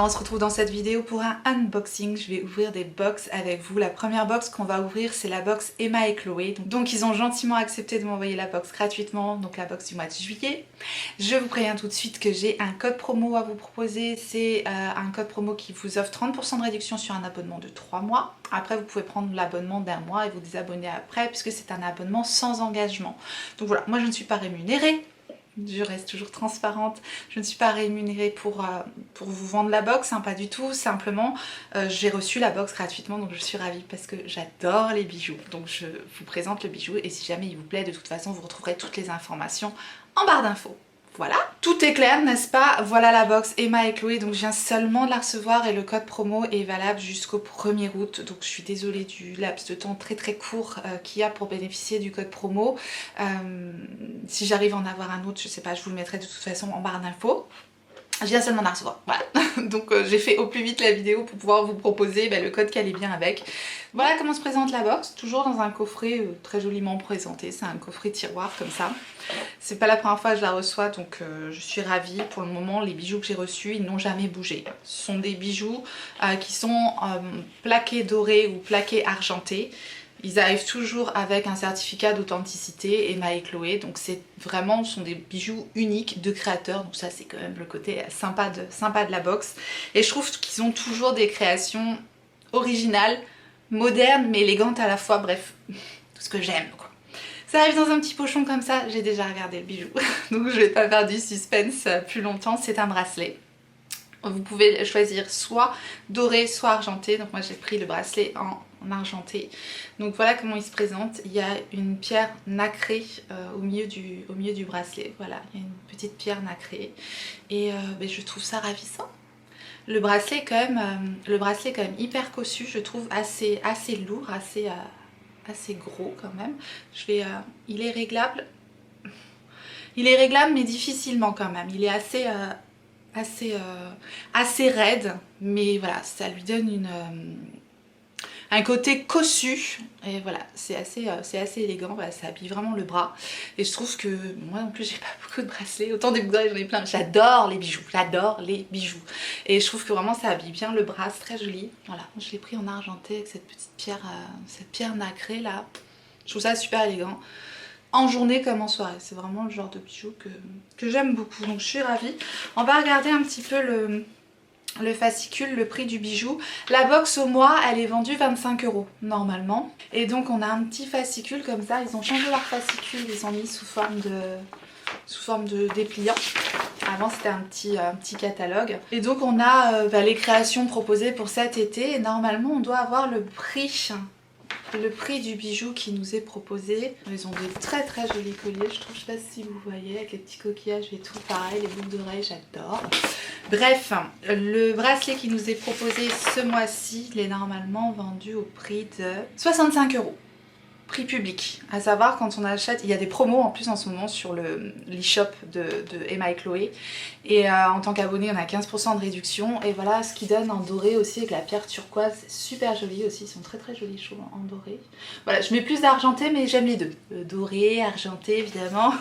on se retrouve dans cette vidéo pour un unboxing. Je vais ouvrir des box avec vous. La première box qu'on va ouvrir, c'est la box Emma et Chloé. Donc ils ont gentiment accepté de m'envoyer la box gratuitement, donc la box du mois de juillet. Je vous préviens tout de suite que j'ai un code promo à vous proposer. C'est un code promo qui vous offre 30% de réduction sur un abonnement de 3 mois. Après, vous pouvez prendre l'abonnement d'1 mois et vous désabonner après, puisque c'est un abonnement sans engagement. Donc voilà, moi je ne suis pas rémunérée. Je reste toujours transparente, je ne suis pas rémunérée pour vous vendre la box, hein, pas du tout, simplement j'ai reçu la box gratuitement, donc je suis ravie parce que j'adore les bijoux. Donc je vous présente le bijou et si jamais il vous plaît, de toute façon vous retrouverez toutes les informations en barre d'infos. Voilà, tout est clair, n'est-ce pas? Voilà la box Emma et Chloé, donc je viens seulement de la recevoir et le code promo est valable jusqu'au 1er août. Donc je suis désolée du laps de temps très court qu'il y a pour bénéficier du code promo. Si j'arrive à en avoir un autre, je sais pas, je vous le mettrai de toute façon en barre d'infos. Je viens seulement de la recevoir, voilà. Donc j'ai fait au plus vite la vidéo pour pouvoir vous proposer le code qui allait bien avec. Voilà comment se présente la box, toujours dans un coffret très joliment présenté, c'est un coffret tiroir comme ça. C'est pas la première fois que je la reçois, donc je suis ravie. Pour le moment, les bijoux que j'ai reçus, ils n'ont jamais bougé. Ce sont des bijoux qui sont plaqués dorés ou plaqués argentés. Ils arrivent toujours avec un certificat d'authenticité Emma et Chloé, donc c'est vraiment, ce sont des bijoux uniques de créateurs, donc ça c'est quand même le côté sympa de la box. Et je trouve qu'ils ont toujours des créations originales, modernes mais élégantes à la fois, bref, tout ce que j'aime quoi. Ça arrive dans un petit pochon comme ça, j'ai déjà regardé le bijou, donc je vais pas faire du suspense plus longtemps, c'est un bracelet. Vous pouvez choisir soit doré, soit argenté, donc moi j'ai pris le bracelet en argenté. Donc voilà comment il se présente. Il y a une pierre nacrée au milieu du bracelet. Voilà, il y a une petite pierre nacrée et je trouve ça ravissant. Le bracelet est quand même, hyper cossu, je trouve assez lourd, assez gros quand même. Il est réglable. Il est réglable mais difficilement quand même. Il est assez raide, mais voilà, ça lui donne un côté cossu et voilà, c'est assez élégant, voilà, ça habille vraiment le bras et je trouve que moi non plus j'ai pas beaucoup de bracelets, autant des boucles j'en ai plein, j'adore les bijoux et je trouve que vraiment ça habille bien le bras, c'est très joli. Voilà, je l'ai pris en argenté avec cette petite pierre, cette pierre nacrée là, je trouve ça super élégant. En journée comme en soirée, c'est vraiment le genre de bijoux que j'aime beaucoup, donc je suis ravie. On va regarder un petit peu le fascicule, le prix du bijou. La box au mois, elle est vendue 25 € normalement. Et donc on a un petit fascicule comme ça, ils ont changé leur fascicule, ils ont mis sous forme de dépliant. Avant c'était un petit catalogue. Et donc on a les créations proposées pour cet été. Et normalement on doit avoir le prix du bijou qui nous est proposé. Ils ont des très jolis colliers, je trouve, je sais pas si vous voyez, avec les petits coquillages et tout, pareil, les boucles d'oreilles, j'adore. Bref, le bracelet qui nous est proposé ce mois-ci, il est normalement vendu au prix de 65 €. Prix public, à savoir quand on achète, il y a des promos en plus en ce moment sur l'e-shop de Emma et Chloé et en tant qu'abonné on a 15% de réduction et voilà ce qui donne en doré aussi avec la pierre turquoise, c'est super joli aussi, ils sont très jolis je trouve en doré. Voilà, je mets plus d'argenté mais j'aime les deux, doré, argenté évidemment.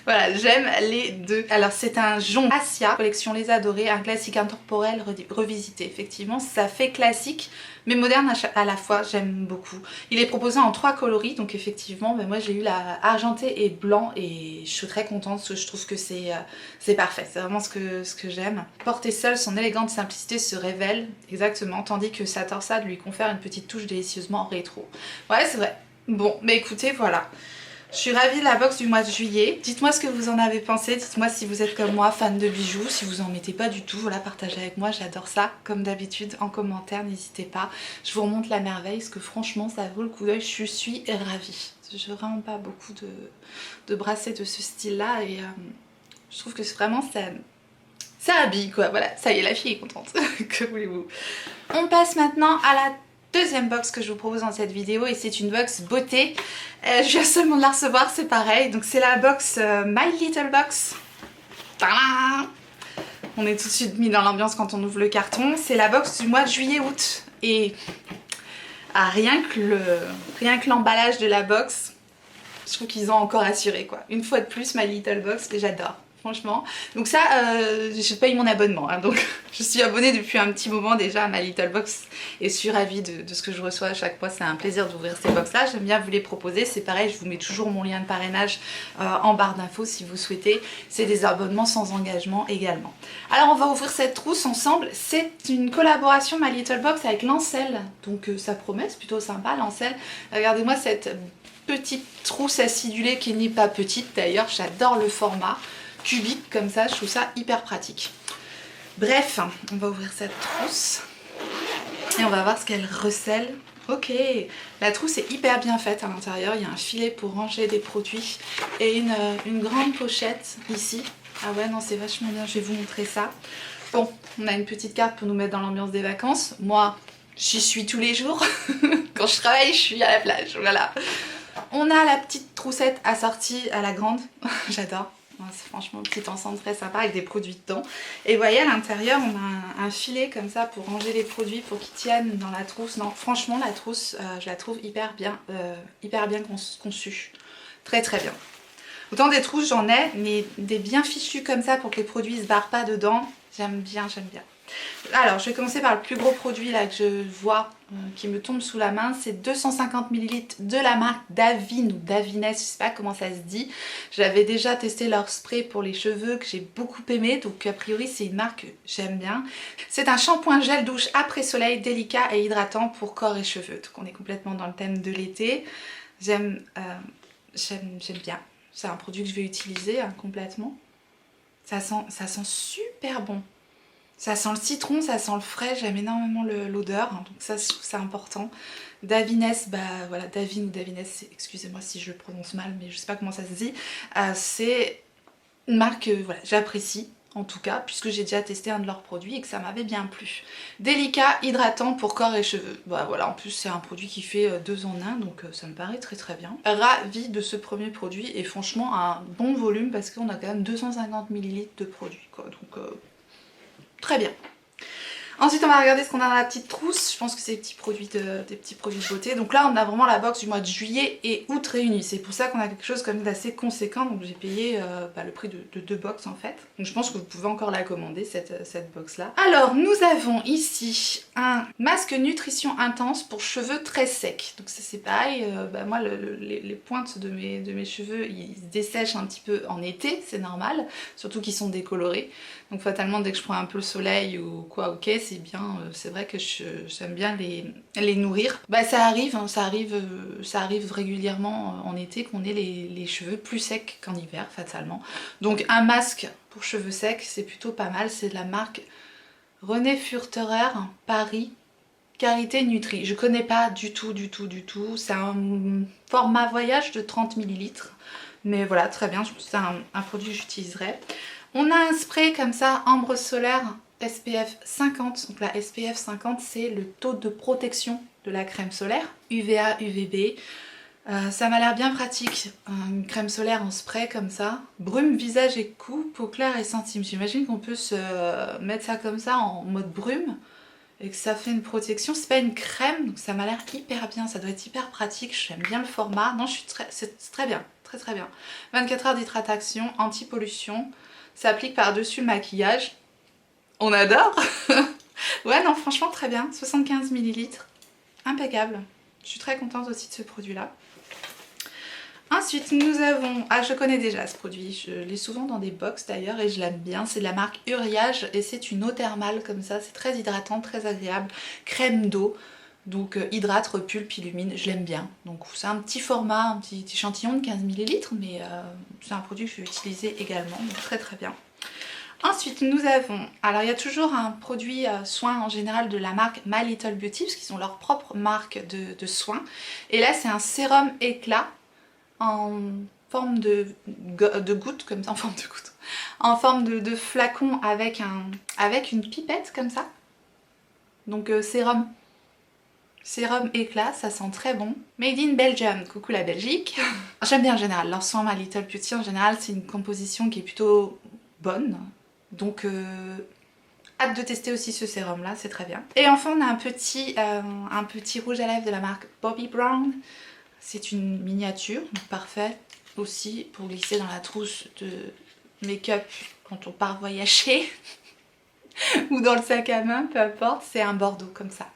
Voilà, j'aime les deux. Alors c'est un jonc Asia, collection Les Adorés, un classique intemporel revisité. Effectivement, ça fait classique mais moderne à la fois, j'aime beaucoup. Il est proposé en 3 coloris, donc effectivement, moi j'ai eu la argenté et blanc et je suis très contente parce que je trouve que c'est parfait. C'est vraiment ce que j'aime. Portée seule, son élégante simplicité se révèle exactement, tandis que sa torsade lui confère une petite touche délicieusement rétro. Ouais, c'est vrai. Bon, mais écoutez, voilà. Je suis ravie de la box du mois de juillet. Dites-moi ce que vous en avez pensé, dites-moi si vous êtes comme moi fan de bijoux, si vous en mettez pas du tout, voilà, partagez avec moi, j'adore ça. Comme d'habitude, en commentaire, n'hésitez pas. Je vous remonte la merveille, parce que franchement, ça vaut le coup d'œil, je suis ravie. J'ai vraiment pas beaucoup de bracelets de ce style-là et je trouve que vraiment ça habille quoi, voilà, ça y est, la fille est contente, que voulez-vous. On passe maintenant à la deuxième box que je vous propose dans cette vidéo et c'est une box beauté. Je viens seulement de la recevoir, c'est pareil, donc c'est la box My Little Box. Tadam! On est tout de suite mis dans l'ambiance quand on ouvre le carton. C'est la box du mois de juillet-août et rien que l'emballage de la box, je trouve qu'ils ont encore assuré quoi. Une fois de plus, My Little Box que j'adore. franchement. Donc ça, je paye mon abonnement, hein, donc je suis abonnée depuis un petit moment déjà à ma Little Box et je suis ravie de ce que je reçois à chaque fois. C'est un plaisir d'ouvrir ces box là, j'aime bien vous les proposer. C'est pareil, je vous mets toujours mon lien de parrainage en barre d'infos si vous souhaitez. C'est des abonnements sans engagement également. Alors on va ouvrir cette trousse ensemble. C'est une collaboration ma Little Box avec Lancel, donc ça promet, c'est plutôt sympa Lancel. Regardez-moi cette petite trousse acidulée qui n'est pas petite d'ailleurs, j'adore le format cubique comme ça, je trouve ça hyper pratique. Bref, on va ouvrir cette trousse et on va voir ce qu'elle recèle. Ok, la trousse est hyper bien faite à l'intérieur, il y a un filet pour ranger des produits et une grande pochette ici. Ah ouais non c'est vachement bien, je vais vous montrer ça. Bon, on a une petite carte pour nous mettre dans l'ambiance des vacances. Moi, j'y suis tous les jours. Quand je travaille, je suis à la plage, voilà. On a la petite troussette assortie à la grande, j'adore. C'est franchement un petit ensemble très sympa avec des produits dedans. Et vous voyez à l'intérieur on a un filet comme ça pour ranger les produits pour qu'ils tiennent dans la trousse. Non franchement la trousse je la trouve hyper bien conçue. Très très bien. Autant des trousses j'en ai, mais des bien fichues comme ça pour que les produits se barrent pas dedans, j'aime bien, j'aime bien. Alors je vais commencer par le plus gros produit là que je vois qui me tombe sous la main, c'est 250 ml de la marque Davines ou Davines, je sais pas comment ça se dit. J'avais déjà testé leur spray pour les cheveux que j'ai beaucoup aimé, donc a priori c'est une marque que j'aime bien. C'est un shampoing gel douche après soleil délicat et hydratant pour corps et cheveux, donc on est complètement dans le thème de l'été. J'aime bien, c'est un produit que je vais utiliser complètement. Ça sent super bon. Ça sent le citron, ça sent le frais, j'aime énormément l'odeur, hein, donc ça je trouve ça important. Davines, bah voilà, Davines ou Davines, excusez-moi si je le prononce mal, mais je sais pas comment ça se dit. C'est une marque que voilà, j'apprécie en tout cas, puisque j'ai déjà testé un de leurs produits et que ça m'avait bien plu. Délicat, hydratant pour corps et cheveux. Bah voilà, en plus c'est un produit qui fait 2 en 1, donc ça me paraît très très bien. Ravie de ce premier produit et franchement un bon volume parce qu'on a quand même 250 ml de produit quoi, donc très bien. Ensuite on va regarder ce qu'on a dans la petite trousse. Je pense que c'est des petits produits de beauté. Donc là on a vraiment la box du mois de juillet et août réunis. C'est pour ça qu'on a quelque chose comme d'assez conséquent. Donc j'ai payé le prix de 2 box en fait. Donc je pense que vous pouvez encore la commander cette box là. Alors nous avons ici un masque nutrition intense pour cheveux très secs. Donc ça c'est pareil, moi les pointes de mes cheveux ils se dessèchent un petit peu en été, c'est normal. Surtout qu'ils sont décolorés. Donc fatalement dès que je prends un peu le soleil ou quoi, ok c'est bien, c'est vrai que j'aime bien les nourrir. Bah ça arrive, hein, ça arrive régulièrement en été qu'on ait les cheveux plus secs qu'en hiver fatalement. Donc un masque pour cheveux secs c'est plutôt pas mal, c'est de la marque René Furterer Paris Carité Nutri. Je connais pas du tout, c'est un format voyage de 30 ml. Mais voilà, très bien, je pense que c'est un produit que j'utiliserai. On a un spray comme ça, ambre solaire SPF 50. Donc la SPF 50 c'est le taux de protection de la crème solaire. UVA, UVB. Ça m'a l'air bien pratique. Une crème solaire en spray comme ça. Brume, visage et cou, peau claire et intime. J'imagine qu'on peut se mettre ça comme ça en mode brume. Et que ça fait une protection. C'est pas une crème, donc ça m'a l'air hyper bien. Ça doit être hyper pratique. J'aime bien le format. Non, c'est très bien. Très bien. 24 heures d'hydratation, anti-pollution. Ça applique par-dessus le maquillage. On adore. Ouais, non, franchement, très bien. 75 ml. Impeccable. Je suis très contente aussi de ce produit-là. Ensuite, nous avons... Ah, je connais déjà ce produit. Je l'ai souvent dans des box d'ailleurs et je l'aime bien. C'est de la marque Uriage et c'est une eau thermale comme ça. C'est très hydratant, très agréable. Crème d'eau. Donc hydrate, repulpe, illumine, je l'aime bien. Donc c'est un petit format, un petit échantillon de 15 ml, mais c'est un produit que je vais utiliser également, donc très très bien. Ensuite nous avons, alors il y a toujours un produit soin en général de la marque My Little Beauty, parce qu'ils ont leur propre marque de soins. Et là c'est un sérum éclat en forme de goutte, comme ça, en forme de goutte, en forme de flacon avec une pipette comme ça. Donc sérum éclat, ça sent très bon. Made in Belgium, coucou la Belgique. J'aime bien en général, leur soin My Little Beauty en général c'est une composition qui est plutôt bonne. Donc hâte de tester aussi ce sérum là, c'est très bien. Et enfin on a un petit rouge à lèvres de la marque Bobbi Brown. C'est une miniature, donc parfaite aussi pour glisser dans la trousse de make-up quand on part voyager ou dans le sac à main, peu importe, c'est un bordeaux comme ça.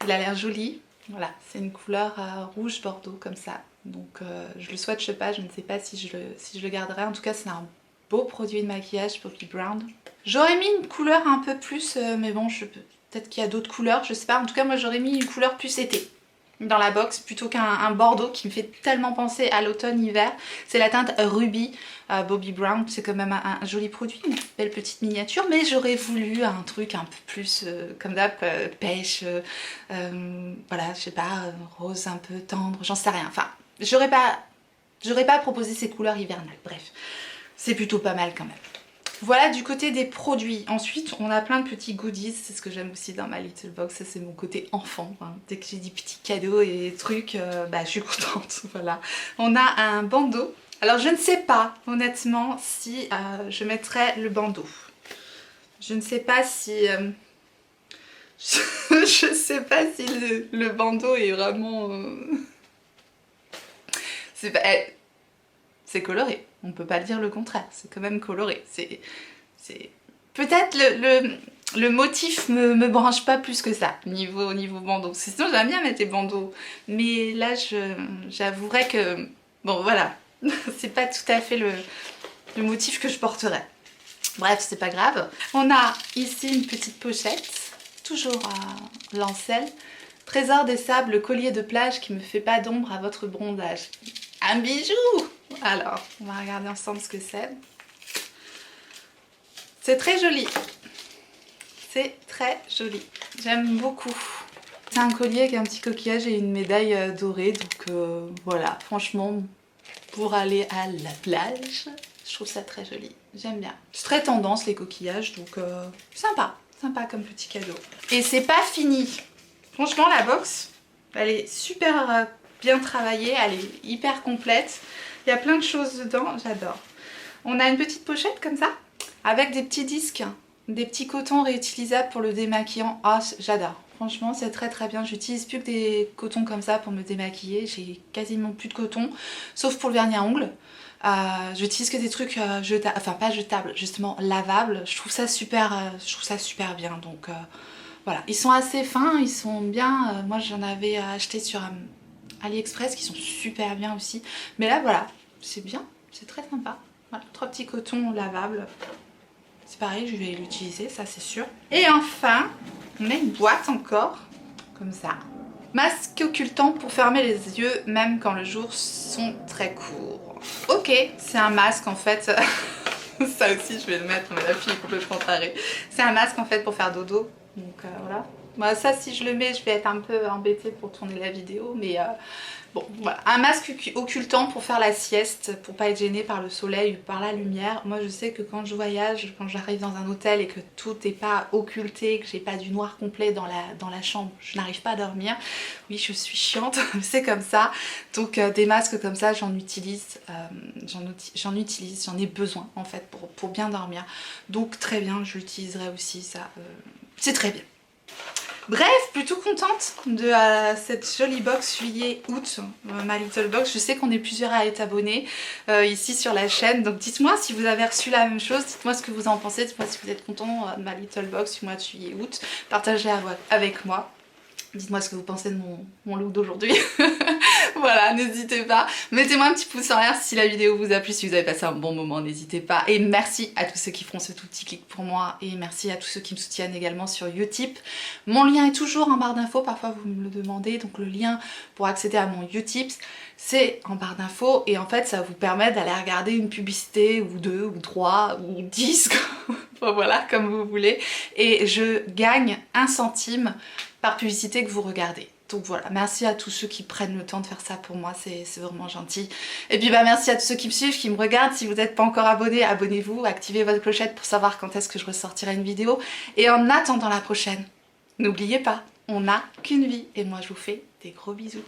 Il a l'air joli, voilà, c'est une couleur rouge bordeaux comme ça. Donc je le swatche pas, je ne sais pas si je le garderai. En tout cas, c'est un beau produit de maquillage Bobbi Brown. J'aurais mis une couleur un peu plus, mais bon, peut-être qu'il y a d'autres couleurs, je sais pas. En tout cas, moi j'aurais mis une couleur plus été dans la box plutôt qu'un bordeaux qui me fait tellement penser à l'automne-hiver. C'est la teinte Ruby Bobbi Brown, c'est quand même un joli produit, une belle petite miniature, mais j'aurais voulu un truc un peu plus comme d'hab, pêche, voilà, je sais pas, rose un peu tendre, j'en sais rien. Enfin, j'aurais pas proposé ces couleurs hivernales, bref, c'est plutôt pas mal quand même. Voilà du côté des produits. Ensuite, on a plein de petits goodies. C'est ce que j'aime aussi dans ma little box. Ça, c'est mon côté enfant. Hein. Dès que j'ai des petits cadeaux et des trucs, bah, je suis contente. Voilà. On a un bandeau. Alors, je ne sais pas, honnêtement, si je mettrai le bandeau. Je ne sais pas si... je sais pas si le bandeau est vraiment... C'est coloré. On peut pas dire le contraire, c'est quand même coloré. Peut-être le motif me branche pas plus que ça, niveau bandeau. Sinon j'aime bien mettre les bandeaux, mais là j'avouerais que, bon voilà, c'est pas tout à fait le motif que je porterais. Bref, c'est pas grave. On a ici une petite pochette, toujours à Lancel. Trésor des sables, le collier de plage qui me fait pas d'ombre à votre bronzage. Un bijou! Alors, on va regarder ensemble ce que c'est. C'est très joli. C'est très joli. J'aime beaucoup. C'est un collier avec un petit coquillage et une médaille dorée. Donc voilà, franchement, pour aller à la plage, je trouve ça très joli. J'aime bien. C'est très tendance les coquillages, donc sympa. Sympa comme petit cadeau. Et c'est pas fini. Franchement, la box, elle est super bien travaillée. Elle est hyper complète. Il y a plein de choses dedans, j'adore. On a une petite pochette comme ça, avec des petits disques, des petits cotons réutilisables pour le démaquillant. Ah, j'adore. Franchement, c'est très très bien. J'utilise plus que des cotons comme ça pour me démaquiller. J'ai quasiment plus de coton, sauf pour le vernis à ongles. J'utilise que des trucs jetables, enfin pas jetables, justement lavables. Je trouve ça super bien. Donc voilà, ils sont assez fins, ils sont bien. Moi, j'en avais acheté sur AliExpress qui sont super bien aussi. Mais là voilà, c'est bien, c'est très sympa. Voilà, 3 petits cotons lavables. C'est pareil, je vais l'utiliser, ça c'est sûr. Et enfin, on a une boîte encore, comme ça. Masque occultant pour fermer les yeux, même quand le jour sont très courts. Ok, c'est un masque en fait. Ça aussi je vais le mettre, mais la fille est complètement tarée. C'est un masque en fait pour faire dodo. Donc voilà. Bah, ça si je le mets je vais être un peu embêtée pour tourner la vidéo, mais bon voilà, un masque occultant pour faire la sieste, pour pas être gênée par le soleil ou par la lumière. Moi je sais que quand je voyage, quand j'arrive dans un hôtel et que tout n'est pas occulté, que j'ai pas du noir complet dans la chambre, je n'arrive pas à dormir. Oui, je suis chiante, c'est comme ça. Donc des masques comme ça j'en utilise, j'en ai besoin en fait pour bien dormir. Donc très bien, je l'utiliserai aussi, ça c'est très bien. Bref, plutôt contente de cette jolie box juillet-août, ma little box. Je sais qu'on est plusieurs à être abonnés ici sur la chaîne, donc dites-moi si vous avez reçu la même chose, dites-moi ce que vous en pensez, dites-moi si vous êtes content de ma little box du mois de juillet-août, partagez avec moi. Dites-moi ce que vous pensez de mon look d'aujourd'hui. Voilà, n'hésitez pas. Mettez-moi un petit pouce en l'air si la vidéo vous a plu, si vous avez passé un bon moment, n'hésitez pas. Et merci à tous ceux qui feront ce tout petit clic pour moi. Et merci à tous ceux qui me soutiennent également sur Utip. Mon lien est toujours en barre d'infos, parfois vous me le demandez. Donc le lien pour accéder à mon Utip, c'est en barre d'infos. Et en fait, ça vous permet d'aller regarder une publicité, ou 2, ou 3, ou 10, voilà, comme vous voulez. Et je gagne 1 centime par publicité que vous regardez. Donc voilà, merci à tous ceux qui prennent le temps de faire ça pour moi, c'est vraiment gentil. Et puis bah merci à tous ceux qui me suivent, qui me regardent. Si vous n'êtes pas encore abonné, abonnez-vous, activez votre clochette pour savoir quand est-ce que je ressortirai une vidéo. Et en attendant la prochaine, n'oubliez pas, on n'a qu'une vie. Et moi je vous fais des gros bisous.